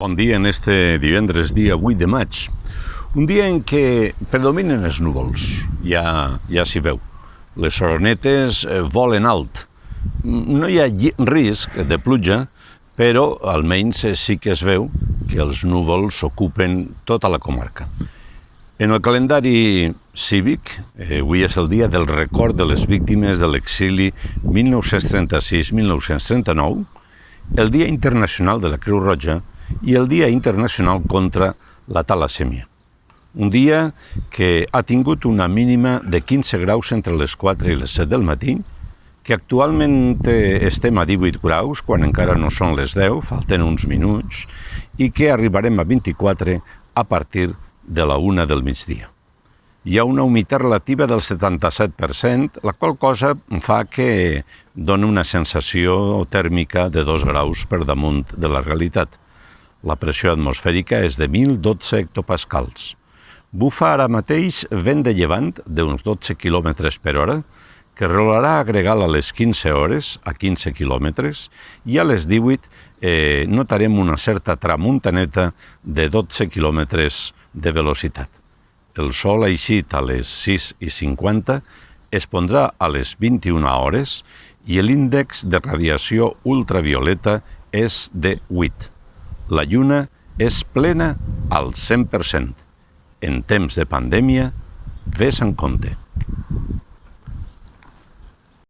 Bon dia en este divendres, dia 8 de maig. Un dia en què predominen els núvols, ja s'hi veu. Les orenetes volen alt. No hi ha risc de pluja, però almenys sí que es veu que els núvols ocupen tota la comarca. En el calendari cívic, avui és el dia del record de les víctimes de l'exili 1936-1939, el Dia Internacional de la Creu Roja i el Dia Internacional contra la Talassèmia. Un dia que ha tingut una mínima de 15 graus entre les 4 i les 7 del matí, que actualment estem a 18 graus, quan encara no són les 10, falten uns minuts, i que arribarem a 24 a partir de la 1 del migdia. Hi ha una humitat relativa del 77%, la qual cosa fa que doni una sensació tèrmica de 2 graus per damunt de la realitat. La pressió atmosfèrica és de 1.012 hectopascals. Bufa ara mateix vent de llevant d'uns 12 km per hora, que rolarà a gregal a les 15 hores, a 15 quilòmetres, i a les 18 notarem una certa tramuntaneta de 12 quilòmetres de velocitat. El sol ha eixit a les 6:50, es pondrà a les 21 hores i l'índex de radiació ultravioleta és de 8. La lluna és plena al 100%. En temps de pandèmia, ves en compte.